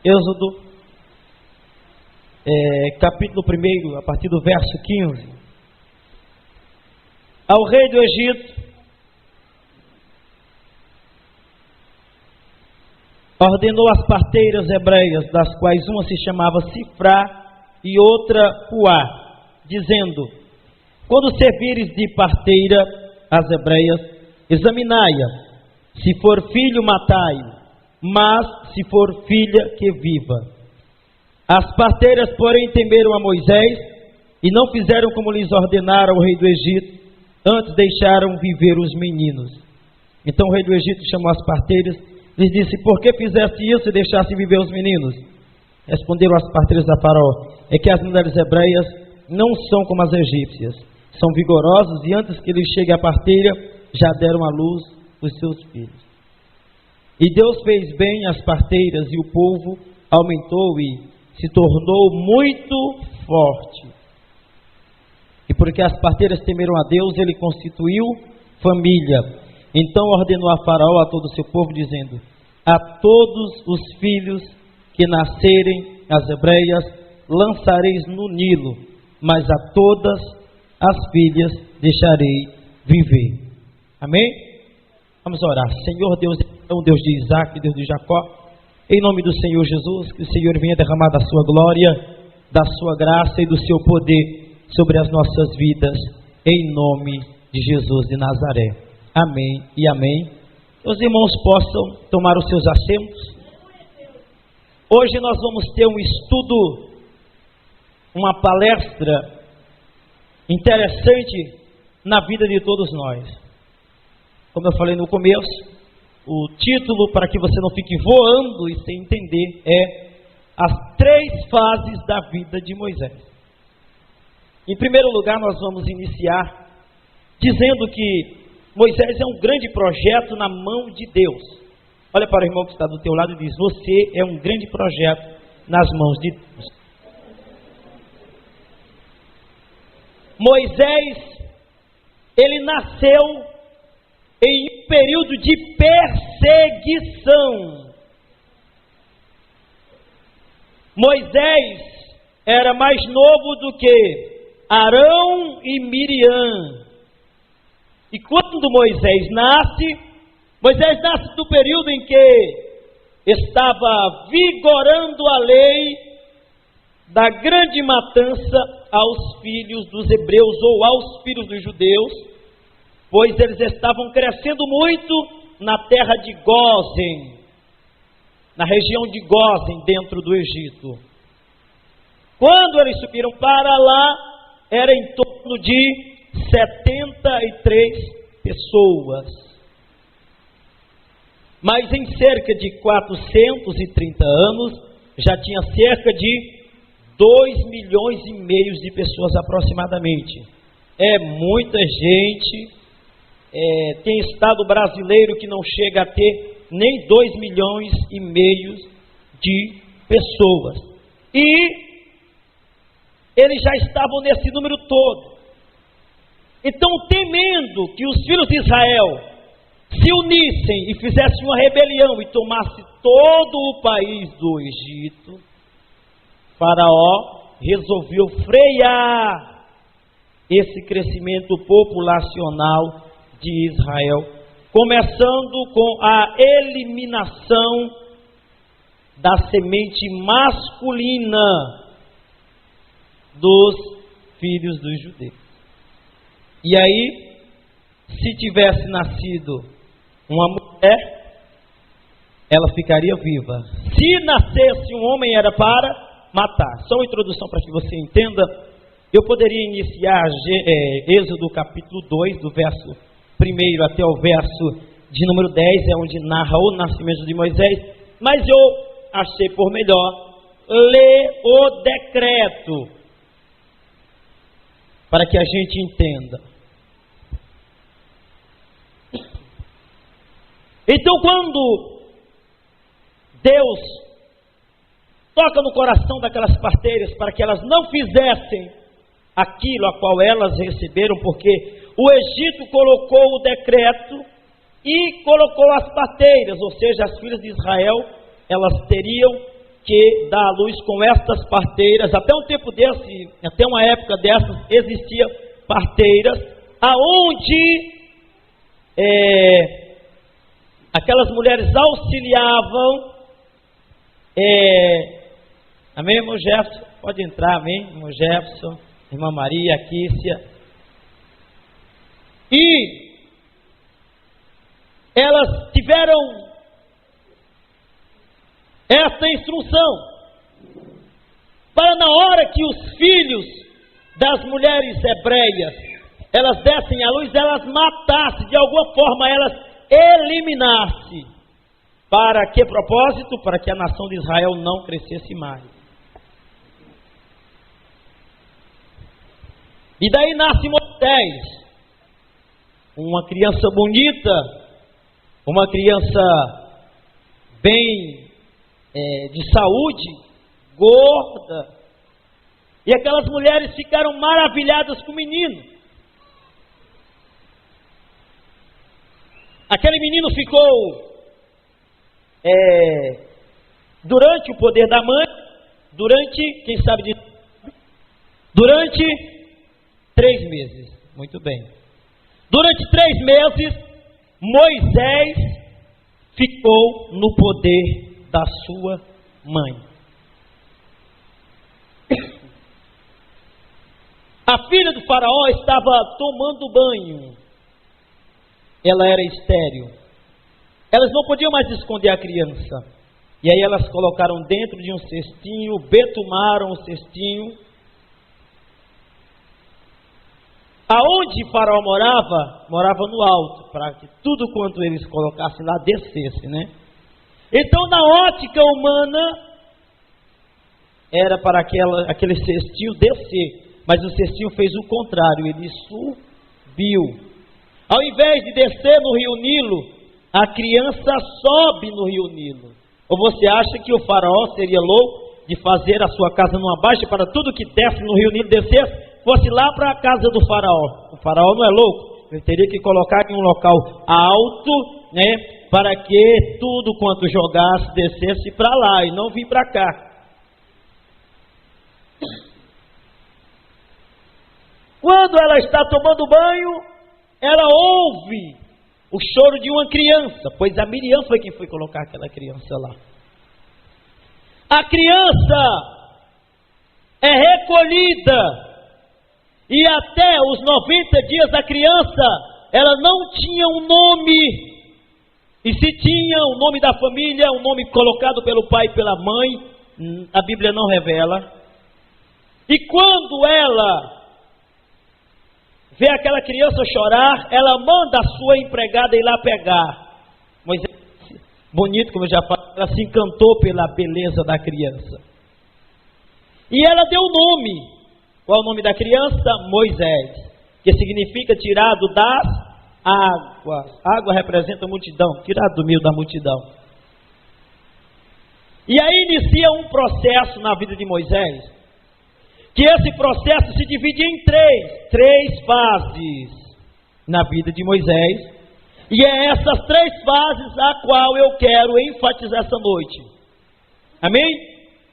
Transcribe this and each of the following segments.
Êxodo, capítulo 1, a partir do verso 15. Ao rei do Egito ordenou as parteiras hebreias, das quais uma se chamava Sifrá e outra Puá, dizendo: quando servires de parteira as hebreias, examinai-a, se for filho, matai-o, mas se for filha, que viva. As parteiras, porém, temeram a Moisés e não fizeram como lhes ordenara o rei do Egito, antes deixaram viver os meninos. Então o rei do Egito chamou as parteiras e lhes disse: por que fizeste isso e deixaste viver os meninos? Responderam as parteiras a Faraó: é que as mulheres hebreias não são como as egípcias, são vigorosas e antes que lhes chegue a parteira, já deram à luz os seus filhos. E Deus fez bem às parteiras e o povo aumentou e se tornou muito forte. E porque as parteiras temeram a Deus, ele constituiu família. Então ordenou a Faraó a todo o seu povo, dizendo: a todos os filhos que nascerem as hebreias lançareis no Nilo, mas a todas as filhas deixarei viver. Amém? Vamos orar. Senhor Deus, o Deus de Isaac, Deus de Jacó, em nome do Senhor Jesus, que o Senhor venha derramar da sua glória, da sua graça e do seu poder sobre as nossas vidas, em nome de Jesus de Nazaré. Amém e amém. Que os irmãos possam tomar os seus assentos. Hoje nós vamos ter um estudo, uma palestra interessante na vida de todos nós. Como eu falei no começo, o título, para que você não fique voando e sem entender, é as 3 fases da vida de Moisés. Em primeiro lugar, nós vamos iniciar dizendo que Moisés é um grande projeto na mão de Deus. Olha para o irmão que está do teu lado e diz: você é um grande projeto nas mãos de Deus. Moisés, ele nasceu em um período de perseguição. Moisés era mais novo do que Arão e Miriam. E quando Moisés nasce no período em que estava vigorando a lei da grande matança aos filhos dos hebreus ou aos filhos dos judeus, pois eles estavam crescendo muito na terra de Gósen, na região de Gósen, dentro do Egito. Quando eles subiram para lá, era em torno de 73 pessoas. Mas em cerca de 430 anos, já tinha cerca de 2,5 milhões de pessoas aproximadamente. É muita gente. Tem estado brasileiro que não chega a ter nem 2,5 milhões de pessoas. E eles já estavam nesse número todo. Então, temendo que os filhos de Israel se unissem e fizessem uma rebelião e tomasse todo o país do Egito, Faraó resolveu frear esse crescimento populacional de Israel, começando com a eliminação da semente masculina dos filhos dos judeus. E aí, se tivesse nascido uma mulher, ela ficaria viva. Se nascesse um homem, era para matar. Só uma introdução para que você entenda. Eu poderia iniciar Êxodo capítulo 2, do verso 1 até o verso de número 10, é onde narra o nascimento de Moisés, mas eu achei por melhor ler o decreto, para que a gente entenda. Então, quando Deus toca no coração daquelas parteiras para que elas não fizessem aquilo a qual elas receberam, porque o Egito colocou o decreto e colocou as parteiras, ou seja, as filhas de Israel, elas teriam que dá à luz com estas parteiras. Até um tempo desse, até uma época dessas, existiam parteiras, aonde aquelas mulheres auxiliavam. Amém, irmão Jefferson? Pode entrar, amém, irmão Jefferson, irmã Maria, Kícia. E elas tiveram essa instrução para, na hora que os filhos das mulheres hebreias elas dessem à luz, elas matassem, de alguma forma elas eliminassem. Para que propósito? Para que a nação de Israel não crescesse mais. E daí nasce Moisés, uma criança bonita, uma criança bem de saúde, gorda. E aquelas mulheres ficaram maravilhadas com o menino. Aquele menino ficou durante o poder da mãe, durante 3 meses. Muito bem. Durante 3 meses, Moisés ficou no poder da sua mãe. A filha do faraó estava tomando banho. Ela era estéril. Elas não podiam mais esconder a criança. E aí elas colocaram dentro de um cestinho, betumaram o cestinho. Aonde Faraó morava no alto, para que tudo quanto eles colocassem lá descesse, né? Então, na ótica humana, era para aquele cestinho descer. Mas o cestinho fez o contrário, ele subiu. Ao invés de descer no rio Nilo, a criança sobe no rio Nilo. Ou você acha que o faraó seria louco de fazer a sua casa numa baixa para tudo que desce no rio Nilo descer, fosse lá para a casa do faraó? O faraó não é louco. Ele teria que colocar em um local alto, né, para que tudo quanto jogasse descesse para lá e não vir para cá. Quando ela está tomando banho, ela ouve o choro de uma criança, pois a Miriam foi quem foi colocar aquela criança lá. A criança é recolhida, e até os 90 dias a criança, ela não tinha um nome, e se tinha o nome da família, um nome colocado pelo pai e pela mãe, a Bíblia não revela. E quando ela vê aquela criança chorar, ela manda a sua empregada ir lá pegar. Moisés, bonito, como eu já falei, ela se encantou pela beleza da criança. E ela deu o nome. Qual é o nome da criança? Moisés, que significa tirado das águas. Água representa a multidão, tirado do meio da multidão. E aí inicia um processo na vida de Moisés, que esse processo se divide em três fases na vida de Moisés. E é essas 3 fases a qual eu quero enfatizar essa noite. Amém?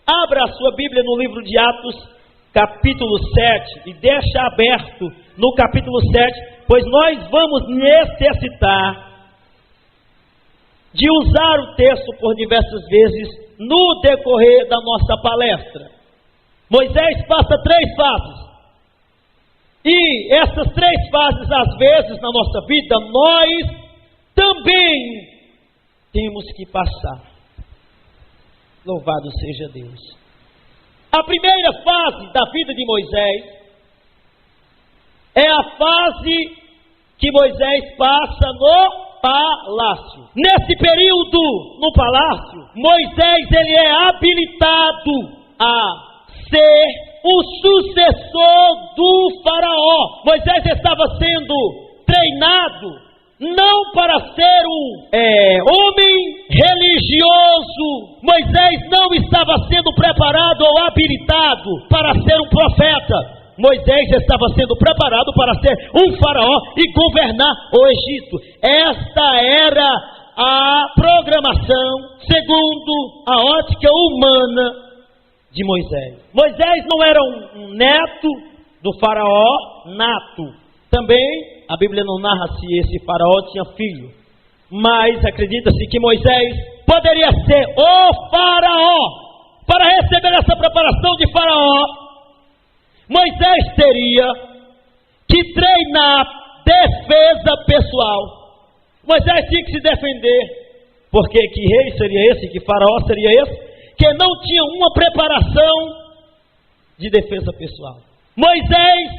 Abra a sua Bíblia no livro de Atos, capítulo 7, e deixa aberto no capítulo 7, pois nós vamos necessitar de usar o texto por diversas vezes no decorrer da nossa palestra. Moisés passa 3 fases. E essas 3 fases, às vezes, na nossa vida, nós também temos que passar. Louvado seja Deus. A primeira fase da vida de Moisés é a fase que Moisés passa no palácio. Nesse período, no palácio, Moisés ele é habilitado a ser o sucessor do faraó. Moisés estava sendo treinado não para ser um homem religioso. Moisés não estava sendo preparado ou habilitado para ser um profeta. Moisés estava sendo preparado para ser um faraó e governar o Egito. Esta era a programação segundo a ótica humana de Moisés. Moisés não era um neto do faraó nato. Também a Bíblia não narra se esse faraó tinha filho, mas acredita-se que Moisés poderia ser o faraó. Para receber essa preparação de faraó, Moisés teria que treinar defesa pessoal. Moisés tinha que se defender, porque que rei seria esse, que faraó seria esse, que não tinha uma preparação de defesa pessoal. Moisés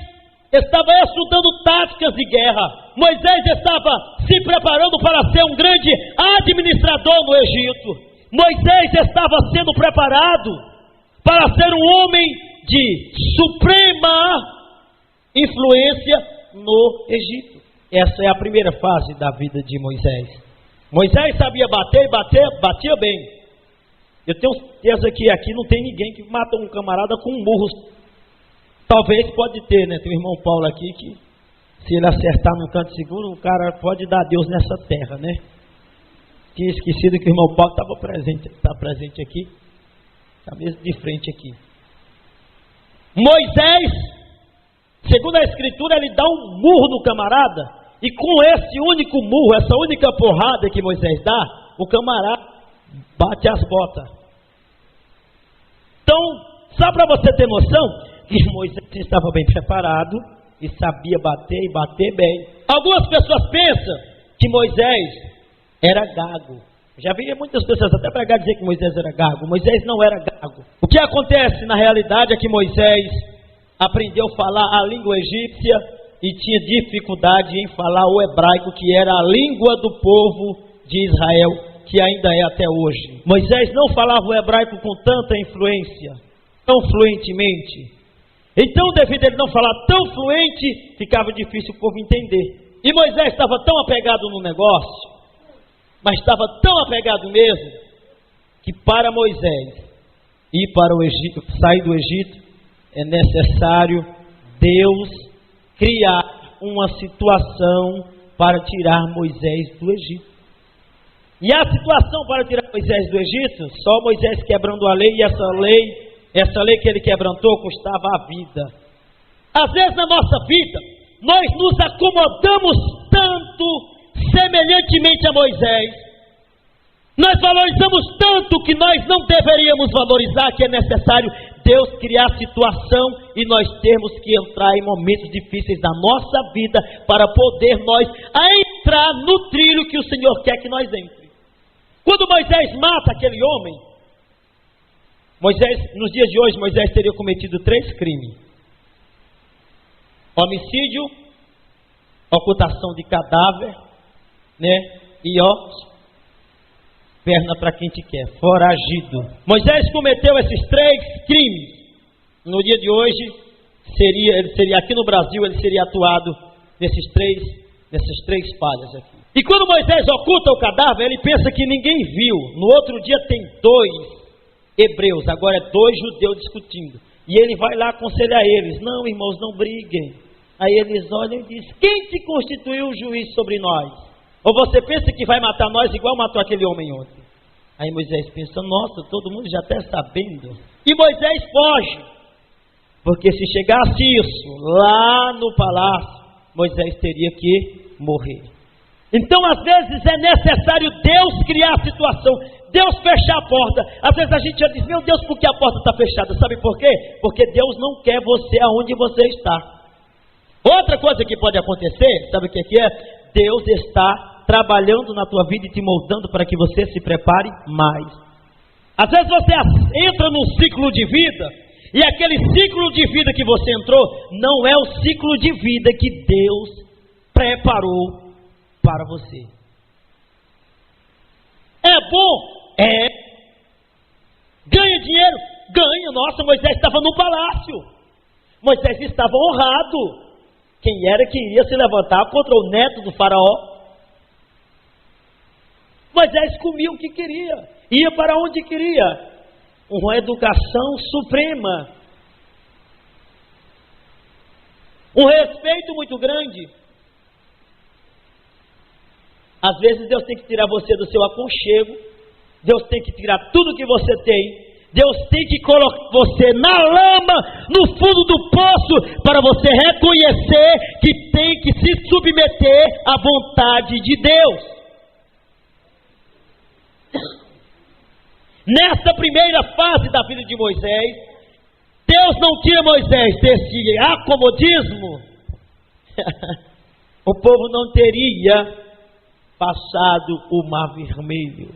estava estudando táticas de guerra. Moisés estava se preparando para ser um grande administrador no Egito. Moisés estava sendo preparado para ser um homem de suprema influência no Egito. Essa é a primeira fase da vida de Moisés. Moisés sabia bater, batia bem. Eu tenho certeza que aqui não tem ninguém que mata um camarada com um murro. Talvez pode ter, né? Tem o irmão Paulo aqui que, se ele acertar num canto seguro, o cara pode dar Deus nessa terra, né? Tinha esquecido que o irmão Paulo está presente aqui. Está mesmo de frente aqui. Moisés, segundo a Escritura, ele dá um murro no camarada, e com esse único murro, essa única porrada que Moisés dá, o camarada bate as botas. Então, só para você ter noção, que Moisés estava bem preparado e sabia bater e bater bem. Algumas pessoas pensam que Moisés era gago. Já vi muitas pessoas até pregar dizer que Moisés era gago. Moisés não era gago. O que acontece na realidade é que Moisés aprendeu a falar a língua egípcia e tinha dificuldade em falar o hebraico, que era a língua do povo de Israel, que ainda é até hoje. Moisés não falava o hebraico com tanta influência, tão fluentemente. Então, devido a ele não falar tão fluente, ficava difícil o povo entender. E Moisés estava tão apegado no negócio, mas estava tão apegado mesmo, que para Moisés ir para o Egito, sair do Egito, é necessário Deus criar uma situação para tirar Moisés do Egito. E a situação para tirar Moisés do Egito, só Moisés quebrando a lei, e essa lei que ele quebrantou custava a vida. Às vezes na nossa vida, nós nos acomodamos tanto, semelhantemente a Moisés, nós valorizamos tanto que nós não deveríamos valorizar, que é necessário Deus criar situação e nós temos que entrar em momentos difíceis da nossa vida para poder nós entrar no trilho que o Senhor quer que nós entre. Quando Moisés mata aquele homem, nos dias de hoje, Moisés teria cometido 3 crimes: homicídio, ocultação de cadáver, né? E perna para quem te quer, foragido. Moisés cometeu esses 3 crimes. No dia de hoje, ele seria aqui no Brasil, ele seria atuado nessas três falhas aqui. E quando Moisés oculta o cadáver, ele pensa que ninguém viu. No outro dia tem 2 hebreus, agora é 2 judeus discutindo. E ele vai lá aconselhar eles: não, irmãos, não briguem. Aí eles olham e dizem: quem te constituiu o juiz sobre nós? Ou você pensa que vai matar nós igual matou aquele homem ontem? Aí Moisés pensa: nossa, todo mundo já está sabendo. E Moisés foge, porque se chegasse isso lá no palácio, Moisés teria que morrer. Então, às vezes é necessário Deus criar a situação, Deus fechar a porta. Às vezes a gente já diz: meu Deus, por que a porta está fechada? Sabe por quê? Porque Deus não quer você aonde você está. Outra coisa que pode acontecer, sabe o que é? Deus está trabalhando na tua vida e te moldando para que você se prepare mais. Às vezes você entra num ciclo de vida, e aquele ciclo de vida que você entrou não é o ciclo de vida que Deus preparou para você. É bom? É. Ganha dinheiro? Ganha. Nossa, Moisés estava no palácio. Moisés estava honrado. Quem era que iria se levantar contra o neto do faraó? Moisés comia o que queria, ia para onde queria. Uma educação suprema, um respeito muito grande. Às vezes Deus tem que tirar você do seu aconchego, Deus tem que tirar tudo que você tem, Deus tem que colocar você na lama, no fundo do poço, para você reconhecer que tem que se submeter à vontade de Deus. Nessa primeira fase da vida de Moisés, Deus não tira Moisés desse acomodismo, o povo não teria passado o mar vermelho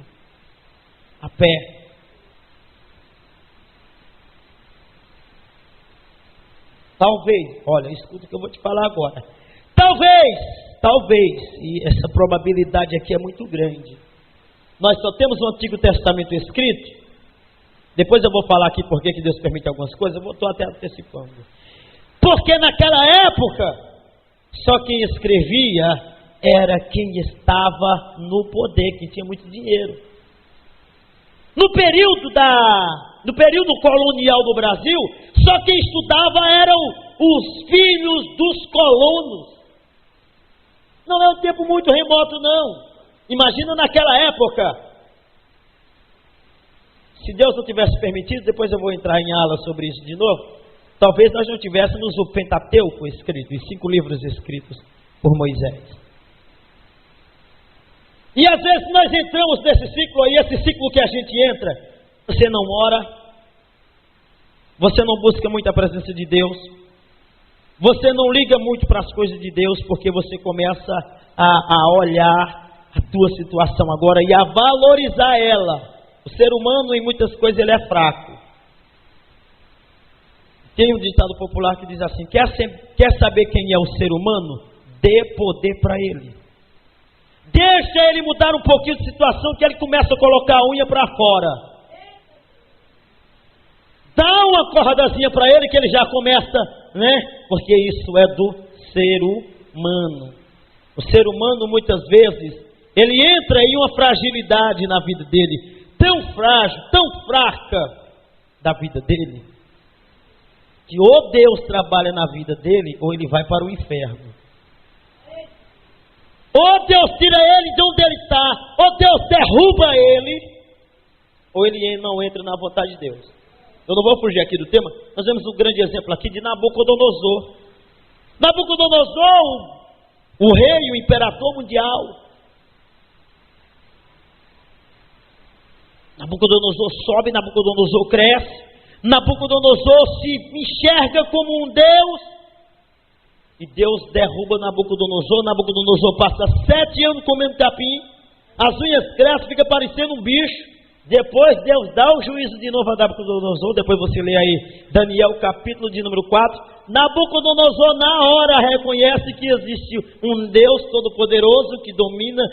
a pé. Talvez, olha, escuta o que eu vou te falar agora. Talvez, e essa probabilidade aqui é muito grande. Nós só temos o Antigo Testamento escrito. Depois eu vou falar aqui porque que Deus permite algumas coisas, eu estou até antecipando. Porque naquela época, só quem escrevia era quem estava no poder, que tinha muito dinheiro. No período colonial do Brasil, só quem estudava eram os filhos dos colonos. Não é um tempo muito remoto, não. Imagina naquela época. Se Deus não tivesse permitido, depois eu vou entrar em aula sobre isso de novo, talvez nós não tivéssemos o Pentateuco escrito, os 5 livros escritos por Moisés. E às vezes nós entramos nesse ciclo aí, esse ciclo que a gente entra, você não ora, você não busca muito a presença de Deus, você não liga muito para as coisas de Deus, porque você começa a olhar a tua situação agora e a valorizar ela. O ser humano em muitas coisas ele é fraco. Tem um ditado popular que diz assim: quer saber quem é o ser humano? Dê poder para ele. Deixa ele mudar um pouquinho de situação, que ele começa a colocar a unha para fora. Dá uma corradazinha para ele que ele já começa, né? Porque isso é do ser humano. O ser humano muitas vezes, ele entra em uma fragilidade na vida dele, tão frágil, tão fraca da vida dele, que ou Deus trabalha na vida dele, ou ele vai para o inferno. Ou Deus tira ele de onde ele está, ou Deus derruba ele, ou ele não entra na vontade de Deus. Eu não vou fugir aqui do tema. Nós vemos um grande exemplo aqui de Nabucodonosor. Nabucodonosor, o rei, o imperador mundial. Nabucodonosor sobe, Nabucodonosor cresce, Nabucodonosor se enxerga como um Deus, e Deus derruba Nabucodonosor. Nabucodonosor passa 7 anos comendo capim, as unhas crescem, fica parecendo um bicho. Depois Deus dá o juízo de novo a Nabucodonosor. Depois você lê aí Daniel capítulo de número 4. Nabucodonosor na hora reconhece que existe um Deus todo-poderoso que domina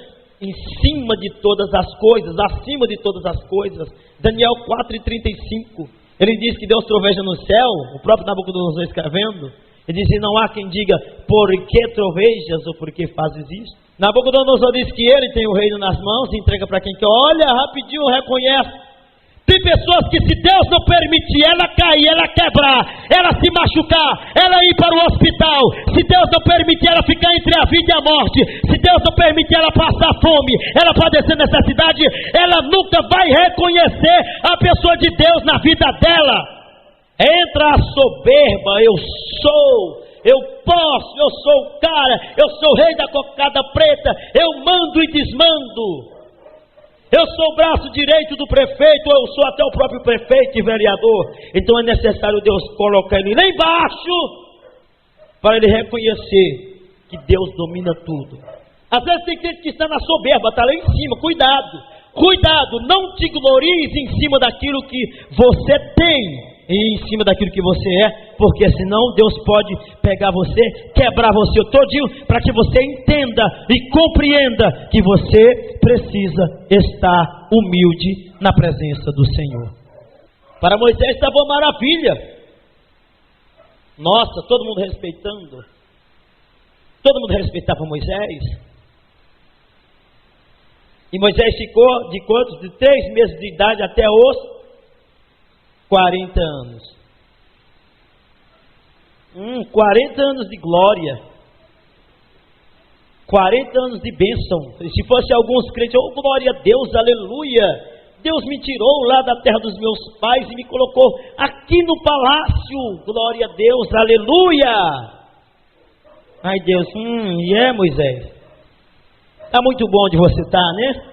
em cima de todas as coisas, acima de todas as coisas. Daniel 4:35. Ele diz que Deus troveja no céu, o próprio Nabucodonosor escrevendo. Ele diz: e não há quem diga, por que trovejas ou por que fazes isso? Nabucodonosor diz que ele tem o reino nas mãos e entrega para quem quer. Olha, rapidinho reconhece. Tem pessoas que, se Deus não permitir ela cair, ela quebrar, ela se machucar, ela ir para o hospital, se Deus não permitir ela ficar entre a vida e a morte, se Deus não permitir ela passar fome, ela padecer necessidade, ela nunca vai reconhecer a pessoa de Deus na vida dela. Entra a soberba: eu sou, eu posso, eu sou o cara, eu sou o rei da cocada preta, eu mando e desmando. Eu sou o braço direito do prefeito, eu sou até o próprio prefeito e vereador. Então é necessário Deus colocar ele lá embaixo, para ele reconhecer que Deus domina tudo. Às vezes tem gente que está na soberba, está lá em cima. Cuidado, não te glories em cima daquilo que você tem, e em cima daquilo que você é, porque senão Deus pode pegar você, quebrar você todinho, para que você entenda e compreenda que você precisa estar humilde na presença do Senhor. Para Moisés estava uma maravilha. Nossa, todo mundo respeitando. Todo mundo respeitava Moisés. E Moisés ficou de quantos? De 3 meses de idade até os 40 anos. 40 anos de glória. 40 anos de bênção. Se fosse alguns crentes, oh, glória a Deus, aleluia. Deus me tirou lá da terra dos meus pais e me colocou aqui no palácio. Glória a Deus, aleluia. Ai Deus, Moisés. Está muito bom onde você está, né?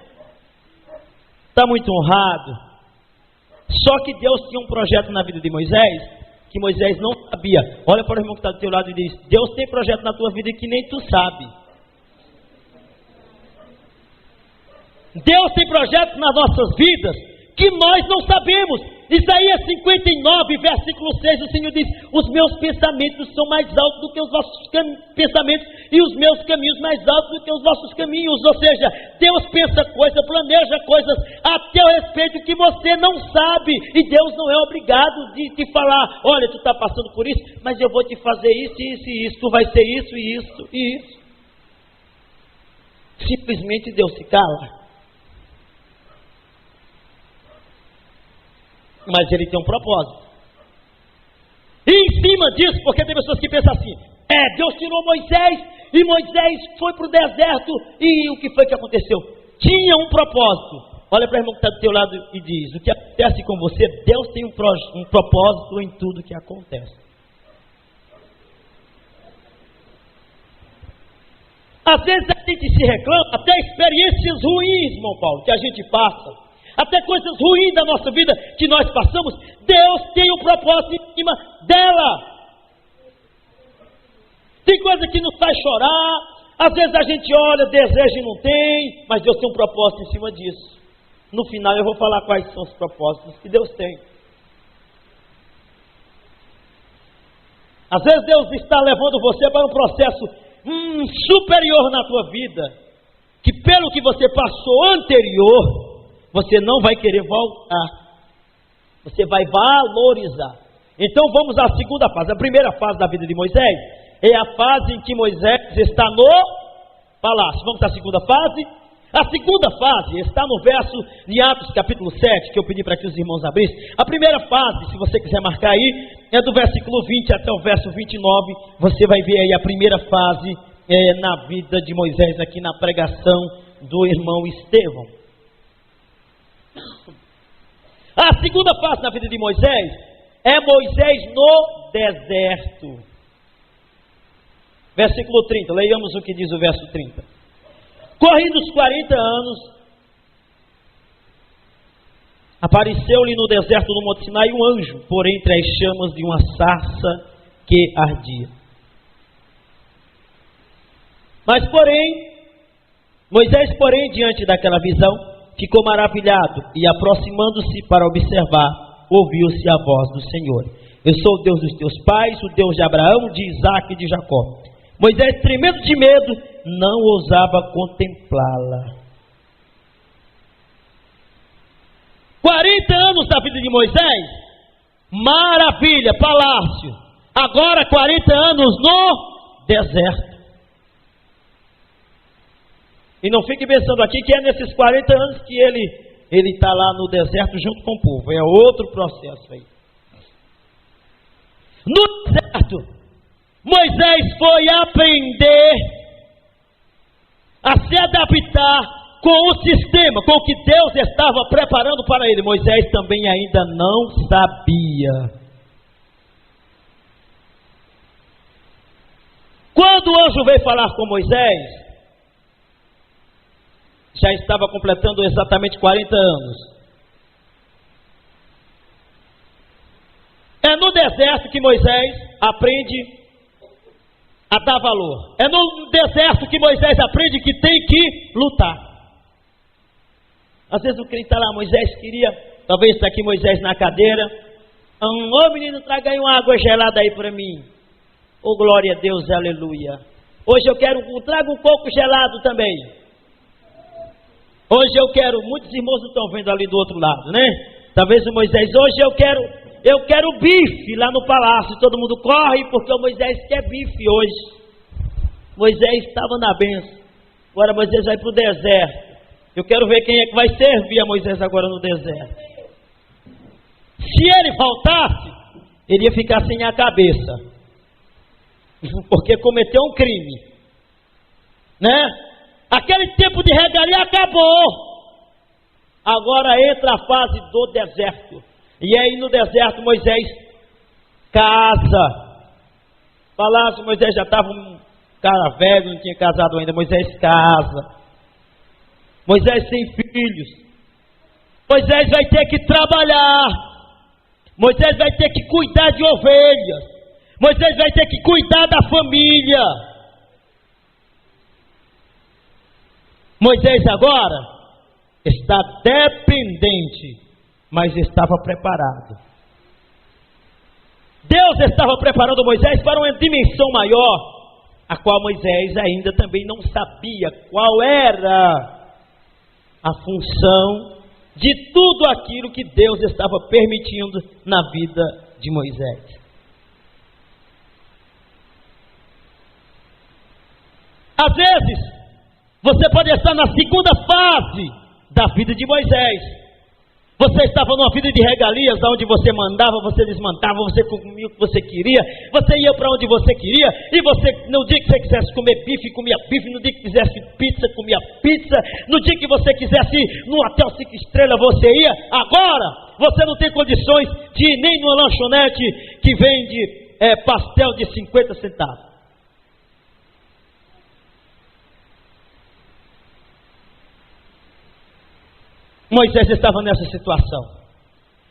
Está muito honrado. Só que Deus tinha um projeto na vida de Moisés, que Moisés não sabia. Olha para o irmão que está do teu lado e diz: Deus tem projeto na tua vida que nem tu sabe. Deus tem projetos nas nossas vidas que nós não sabemos. Isaías 59, versículo 6, o Senhor diz: os meus pensamentos são mais altos do que os vossos pensamentos, e os meus caminhos mais altos do que os vossos caminhos. Ou seja, Deus pensa coisas, planeja coisas a teu respeito que você não sabe, e Deus não é obrigado de te falar: olha, tu está passando por isso, mas eu vou te fazer isso, isso e isso, tu vai ser isso e isso e isso. Simplesmente Deus se cala. Mas Ele tem um propósito. E em cima disso, porque tem pessoas que pensam assim: Deus tirou Moisés, e Moisés foi para o deserto, e o que foi que aconteceu? Tinha um propósito. Olha para o irmão que está do teu lado e diz: o que acontece com você, Deus tem um propósito em tudo que acontece. Às vezes a gente se reclama, até experiências ruins, irmão Paulo, que a gente passa, até coisas ruins da nossa vida que nós passamos, Deus tem um propósito em cima dela. Tem coisa que nos faz chorar, às vezes a gente olha, deseja e não tem, mas Deus tem um propósito em cima disso. No final eu vou falar quais são os propósitos que Deus tem. Às vezes Deus está levando você para um processo superior na tua vida, que pelo que você passou anterior, você não vai querer voltar. Você vai valorizar. Então vamos à segunda fase. A primeira fase da vida de Moisés é a fase em que Moisés está no palácio. Vamos à segunda fase? A segunda fase está no verso de Atos capítulo 7, que eu pedi para que os irmãos abrissem. A primeira fase, se você quiser marcar aí, é do versículo 20 até o verso 29. Você vai ver aí a primeira fase na vida de Moisés, aqui na pregação do irmão Estevão. A segunda fase na vida de Moisés é Moisés no deserto. Versículo 30, leiamos o que diz o verso 30. Corridos 40 anos, apareceu-lhe no deserto do Monte Sinai um anjo, por entre as chamas de uma sarça que ardia. Mas Moisés, diante daquela visão, ficou maravilhado e, aproximando-se para observar, ouviu-se a voz do Senhor: eu sou o Deus dos teus pais, o Deus de Abraão, de Isaque e de Jacó. Moisés, tremendo de medo, não ousava contemplá-la. 40 anos da vida de Moisés, maravilha, palácio. Agora 40 anos no deserto. E não fique pensando aqui que é nesses 40 anos que ele está lá no deserto junto com o povo. É outro processo aí. No deserto, Moisés foi aprender a se adaptar com o sistema, com o que Deus estava preparando para ele. Moisés também ainda não sabia. Quando o anjo veio falar com Moisés, já estava completando exatamente 40 anos. É no deserto que Moisés aprende a dar valor. É no deserto que Moisés aprende que tem que lutar. Às vezes o crente está lá, Moisés queria, talvez está aqui Moisés na cadeira. Ô menino, traga aí uma água gelada aí para mim. Oh, glória a Deus, aleluia. Hoje eu quero, traga um coco gelado também. Hoje eu quero, muitos irmãos não estão vendo ali do outro lado, né? Talvez o Moisés, hoje eu quero bife lá no palácio. Todo mundo corre porque o Moisés quer bife hoje. Moisés estava na bênção. Agora Moisés vai para o deserto. Eu quero ver quem é que vai servir a Moisés agora no deserto. Se ele voltasse, ele ia ficar sem a cabeça. Porque cometeu um crime. né? Aquele tempo de regalia acabou. Agora entra a fase do deserto. E aí no deserto Moisés casa. Falasse, Moisés já estava um cara velho, não tinha casado ainda. Moisés casa. Moisés tem filhos. Moisés vai ter que trabalhar. Moisés vai ter que cuidar de ovelhas. Moisés vai ter que cuidar da família. Moisés agora está dependente, mas estava preparado. Deus estava preparando Moisés para uma dimensão maior, a qual Moisés ainda também não sabia qual era a função de tudo aquilo que Deus estava permitindo na vida de Moisés. Às vezes, você pode estar na segunda fase da vida de Moisés. Você estava numa vida de regalias, onde você mandava, você desmantava, você comia o que você queria, você ia para onde você queria, e você, no dia que você quisesse comer bife, comia bife, no dia que quisesse pizza, comia pizza, no dia que você quisesse ir num hotel 5 estrelas, você ia. Agora, você não tem condições de ir nem numa lanchonete que vende pastel de 50 centavos. Moisés estava nessa situação.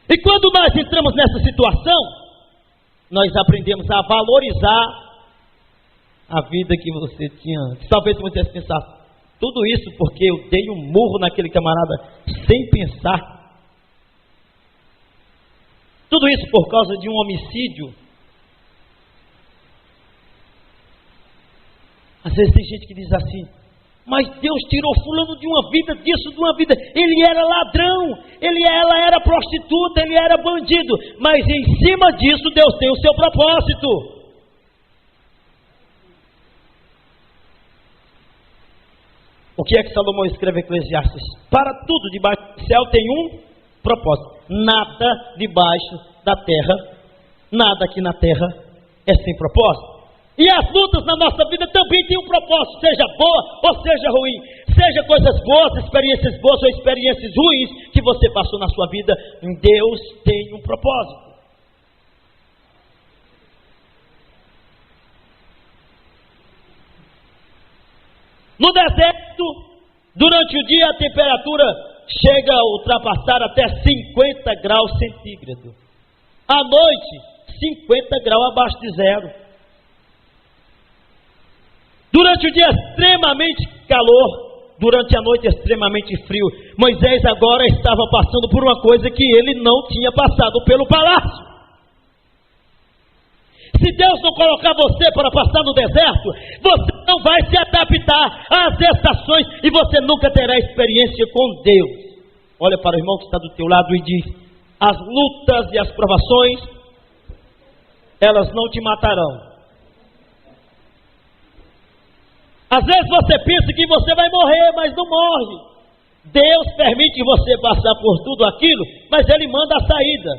E quando nós entramos nessa situação, nós aprendemos a valorizar a vida que você tinha antes. Talvez você pensasse, tudo isso porque eu dei um murro naquele camarada sem pensar. Tudo isso por causa de um homicídio. Às vezes tem gente que diz assim, mas Deus tirou fulano de uma vida, disso, de uma vida. Ele era ladrão, ela era prostituta, ele era bandido. Mas em cima disso Deus tem o seu propósito. O que é que Salomão escreve em Eclesiastes? Para tudo debaixo do céu tem um propósito. Nada debaixo da terra, nada aqui na terra é sem propósito. E as lutas na nossa vida também têm um propósito, seja boa ou seja ruim. Seja coisas boas, experiências boas ou experiências ruins que você passou na sua vida, Deus tem um propósito. No deserto, durante o dia a temperatura chega a ultrapassar até 50 graus centígrados. À noite, 50 graus abaixo de zero. Durante o dia extremamente calor, durante a noite extremamente frio. Moisés agora estava passando por uma coisa que ele não tinha passado pelo palácio. Se Deus não colocar você para passar no deserto, você não vai se adaptar às estações e você nunca terá experiência com Deus. Olha para o irmão que está do teu lado e diz, as lutas e as provações, elas não te matarão. Às vezes você pensa que você vai morrer, mas não morre. Deus permite você passar por tudo aquilo, mas Ele manda a saída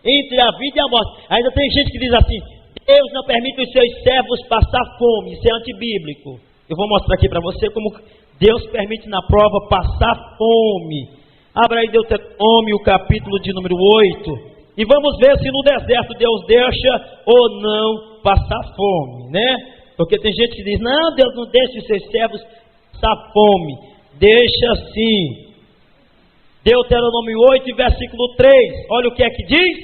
entre a vida e a morte. Ainda tem gente que diz assim, Deus não permite os seus servos passar fome, isso é antibíblico. Eu vou mostrar aqui para você como Deus permite na prova passar fome. Abra aí Deuteronômio, capítulo de número 8, e vamos ver se no deserto Deus deixa ou não passar fome, né? Porque tem gente que diz, não, Deus não deixa os seus servos passar fome. Deixa sim. Deuteronômio 8, versículo 3. Olha o que é que diz.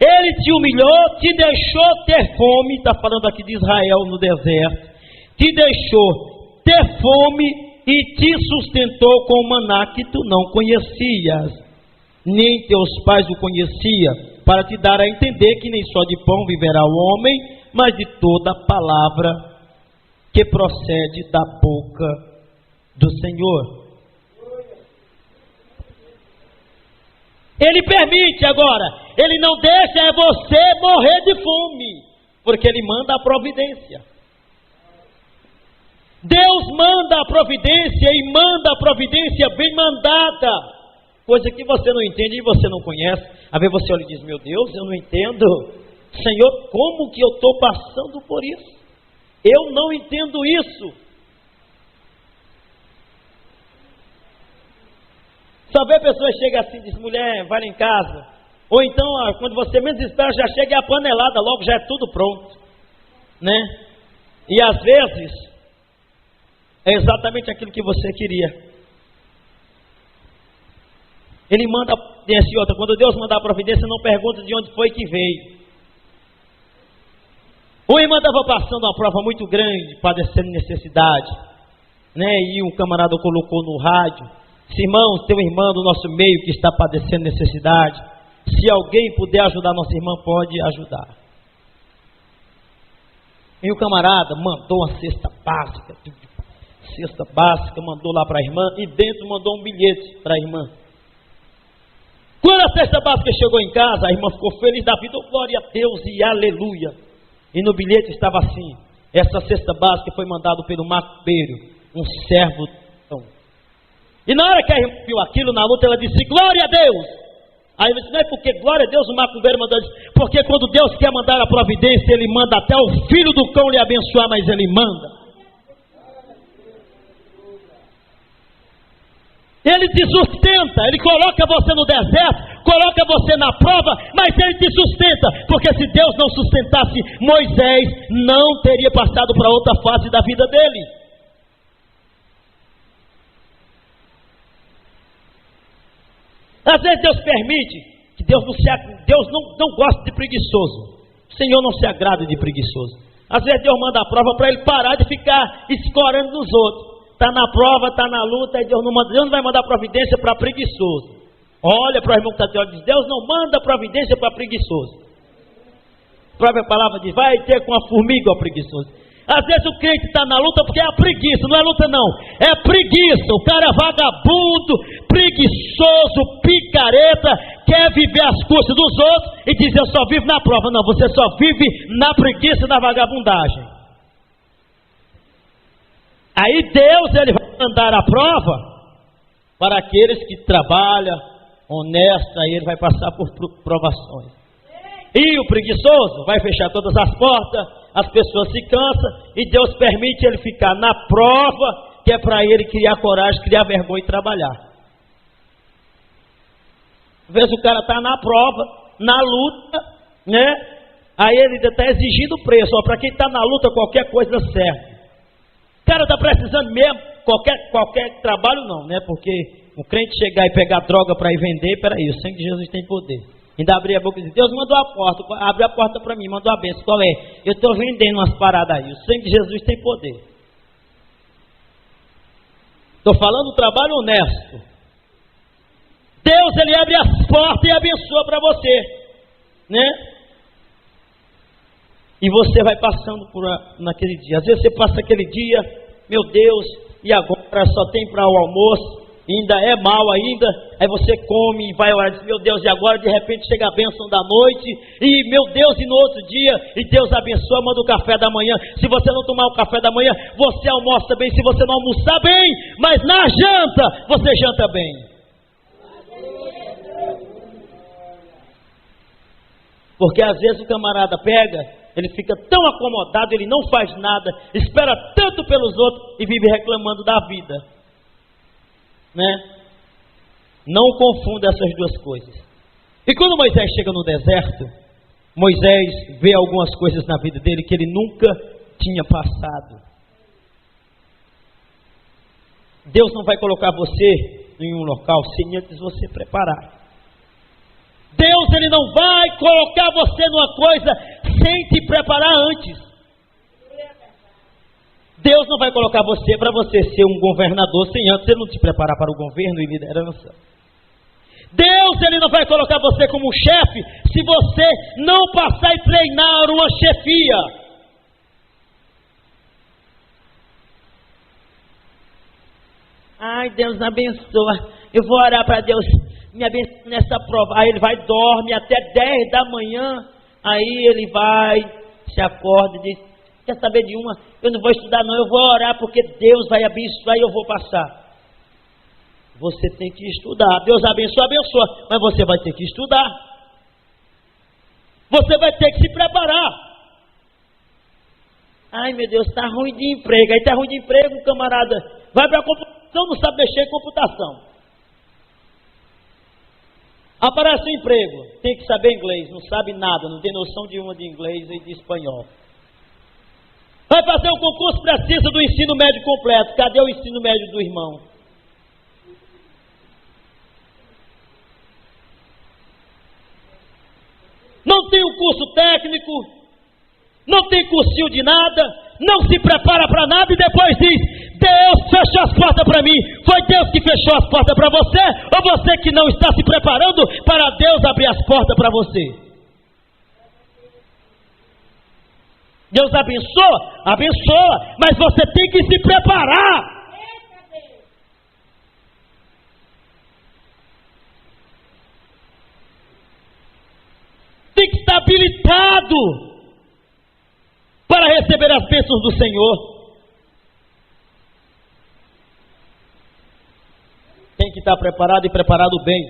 Ele te humilhou, te deixou ter fome. Está falando aqui de Israel no deserto. Te deixou ter fome e te sustentou com o maná que tu não conhecias. Nem teus pais o conheciam. Para te dar a entender que nem só de pão viverá o homem, mas de toda a palavra que procede da boca do Senhor. Ele permite agora, Ele não deixa você morrer de fome, porque Ele manda a providência. Deus manda a providência e manda a providência bem mandada, coisa que você não entende e você não conhece. Às vezes você olha e diz, meu Deus, eu não entendo. Senhor, como que eu estou passando por isso? Eu não entendo isso. Só vê a pessoa chega assim e diz, mulher, vai lá em casa. Ou então, quando você menos espera, já chega a panelada, logo já é tudo pronto. Né? E às vezes, é exatamente aquilo que você queria. Ele manda a providência e outra. Quando Deus manda a providência, não pergunta de onde foi que veio. O irmão estava passando uma prova muito grande, padecendo necessidade. Né? E um camarada colocou no rádio, irmãos, tem um irmão do nosso meio que está padecendo necessidade. Se alguém puder ajudar nossa irmã, pode ajudar. E o camarada mandou uma cesta básica, mandou lá para a irmã, e dentro mandou um bilhete para a irmã. Quando a cesta básica chegou em casa, a irmã ficou feliz da vida, oh, glória a Deus e aleluia. E no bilhete estava assim, essa cesta básica foi mandada pelo macumbeiro, um servo. E na hora que a irmã viu aquilo na luta, ela disse, glória a Deus. Aí ele disse, não é porque glória a Deus o macumbeiro mandou, porque quando Deus quer mandar a providência, Ele manda até o filho do cão lhe abençoar, mas Ele manda. Ele te sustenta, Ele coloca você no deserto, coloca você na prova, mas Ele te sustenta, porque se Deus não sustentasse, Moisés não teria passado para outra fase da vida dele. Às vezes Deus permite, que Deus não gosta de preguiçoso. O Senhor não se agrada de preguiçoso. Às vezes Deus manda a prova para ele parar de ficar escorando nos outros. Está na prova, está na luta, e Deus não vai mandar providência para preguiçoso. Olha para o irmão que está te olhando e diz, Deus não manda providência para preguiçoso. A própria palavra diz, vai ter com a formiga o preguiçoso. Às vezes o crente está na luta porque é a preguiça, não é luta não, é preguiça. O cara é vagabundo, preguiçoso, picareta, quer viver às custas dos outros e diz, eu só vivo na prova. Não, você só vive na preguiça e na vagabundagem. Aí Deus, Ele vai mandar a prova para aqueles que trabalham, honesto, aí Ele vai passar por provações. E o preguiçoso vai fechar todas as portas, as pessoas se cansam, e Deus permite ele ficar na prova, que é para ele criar coragem, criar vergonha e trabalhar. Às vezes o cara está na prova, na luta, né? Aí ele está exigindo preço, para quem está na luta qualquer coisa serve. O cara está precisando mesmo, qualquer trabalho não, né? Porque o crente chegar e pegar droga para ir vender, peraí, o sangue de Jesus tem poder. Ainda abrir a boca e dizer, Deus mandou a porta, abre a porta para mim, mandou a bênção, qual é? Eu estou vendendo umas paradas aí, o sangue de Jesus tem poder. Estou falando do trabalho honesto. Deus, Ele abre as portas e abençoa para você, né? E você vai passando por naquele dia. Às vezes você passa aquele dia, meu Deus, e agora só tem para o almoço, ainda é mal ainda, aí você come e vai orar, diz, meu Deus, e agora de repente chega a bênção da noite, e meu Deus, e no outro dia, e Deus abençoa, manda o café da manhã. Se você não tomar o café da manhã, você almoça bem, se você não almoçar bem, mas na janta, você janta bem. Porque às vezes o camarada pega, ele fica tão acomodado, ele não faz nada, espera tanto pelos outros e vive reclamando da vida. Né? Não confunda essas duas coisas. E quando Moisés chega no deserto, Moisés vê algumas coisas na vida dele que ele nunca tinha passado. Deus não vai colocar você em um local sem antes você preparar. Deus, Ele não vai colocar você numa coisa sem te preparar antes. Deus não vai colocar você para você ser um governador sem antes Ele não te preparar para o governo e liderança. Deus, Ele não vai colocar você como chefe se você não passar e treinar uma chefia. Ai, Deus abençoa. Eu vou orar para Deus me abençoar nessa prova. Aí ele vai, dorme até 10 da manhã. Aí ele vai, se acorda e diz, quer saber de uma? Eu não vou estudar não, eu vou orar porque Deus vai abençoar e eu vou passar. Você tem que estudar. Deus abençoa, abençoa. Mas você vai ter que estudar. Você vai ter que se preparar. Ai, meu Deus, está ruim de emprego. Aí está ruim de emprego, camarada. Vai para a computação, não sabe mexer em computação. Aparece um emprego, tem que saber inglês, não sabe nada, não tem noção de inglês e de espanhol. Vai fazer um concurso, precisa do ensino médio completo. Cadê o ensino médio do irmão? Não tem um curso técnico, não tem cursinho de nada, não se prepara para nada e depois diz: Deus fechou as portas para mim. Foi Deus que fechou as portas para você, ou você que não está se preparando para Deus abrir as portas para você? Deus abençoa? Abençoa, mas você tem que se preparar. Tem que estar habilitado para receber as bênçãos do Senhor. Tem que estar preparado e preparado bem.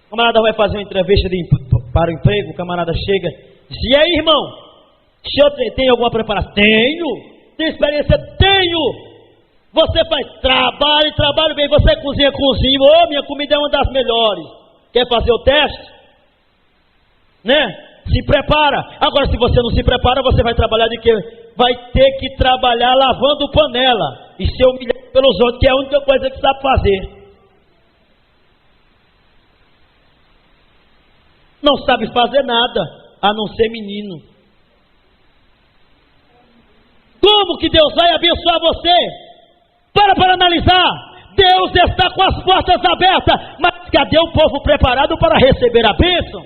O camarada vai fazer uma entrevista para o emprego, o camarada chega e diz: e aí, irmão? Tem alguma preparação? Tenho. Tem experiência? Tenho. Você faz trabalho bem. Você cozinha? Cozinho. Oh, minha comida é uma das melhores. Quer fazer o teste? Né? Se prepara. Agora, se você não se prepara, você vai trabalhar de quê? Vai ter que trabalhar lavando panela e ser humilhado pelos outros, que é a única coisa que sabe fazer. Não sabe fazer nada, a não ser menino. Como que Deus vai abençoar você? Para analisar. Deus está com as portas abertas, mas cadê o povo preparado para receber a bênção?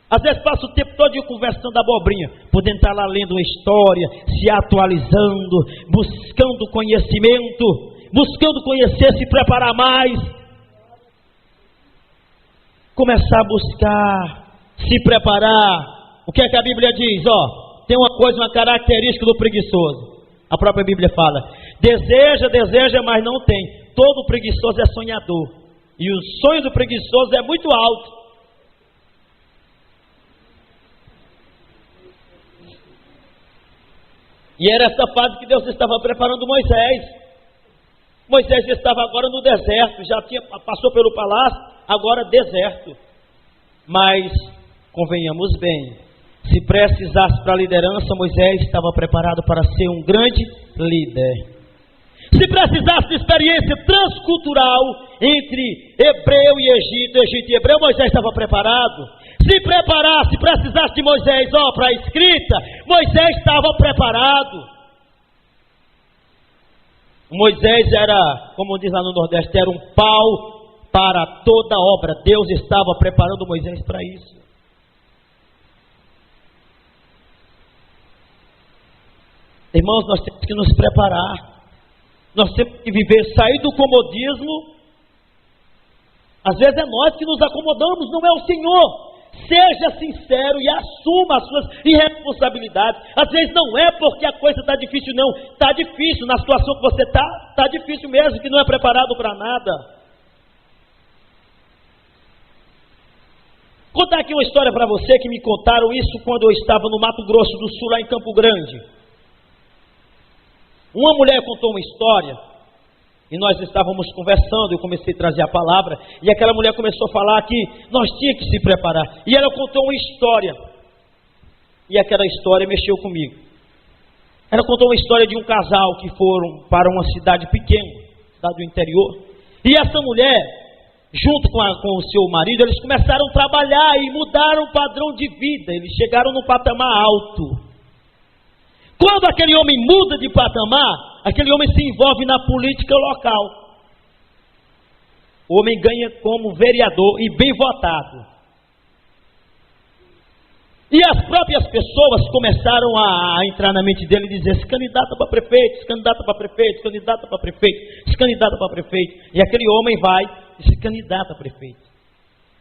Às vezes passa o tempo todo conversando abobrinha, podendo estar lá lendo uma história, se atualizando, buscando conhecimento, buscando conhecer, se preparar mais. Começar a buscar, se preparar. O que é que a Bíblia diz? Tem uma coisa, uma característica do preguiçoso. A própria Bíblia fala: deseja, mas não tem. Todo preguiçoso é sonhador, e o sonho do preguiçoso é muito alto. E era essa fase que Deus estava preparando Moisés. Moisés estava agora no deserto, passou pelo palácio, agora deserto. Mas, convenhamos bem, se precisasse para a liderança, Moisés estava preparado para ser um grande líder. Se precisasse de experiência transcultural entre hebreu e Egito, Egito e hebreu, Moisés estava preparado. Se preparasse, precisasse de Moisés para a escrita, Moisés estava preparado. Moisés era, como diz lá no Nordeste, era um pau para toda obra. Deus estava preparando Moisés para isso. Irmãos, nós temos que nos preparar. Nós temos que viver, sair do comodismo. Às vezes é nós que nos acomodamos, não é o Senhor. Seja sincero e assuma as suas irresponsabilidades. Às vezes não é porque a coisa está difícil, não. Está difícil, na situação que você está difícil mesmo, que não é preparado para nada. Vou contar aqui uma história para você, que me contaram isso quando eu estava no Mato Grosso do Sul, lá em Campo Grande. Uma mulher contou uma história, e nós estávamos conversando, eu comecei a trazer a palavra, e aquela mulher começou a falar que nós tínhamos que se preparar. E ela contou uma história, e aquela história mexeu comigo. Ela contou uma história de um casal que foram para uma cidade pequena, cidade do interior, e essa mulher, junto com o seu marido, eles começaram a trabalhar e mudaram o padrão de vida, eles chegaram num patamar alto. Quando aquele homem muda de patamar, aquele homem se envolve na política local. O homem ganha como vereador e bem votado. E as próprias pessoas começaram a entrar na mente dele e dizer: se candidata para prefeito, se candidata para prefeito, se candidata para prefeito, se candidata para prefeito. E aquele homem vai e se candidata a prefeito.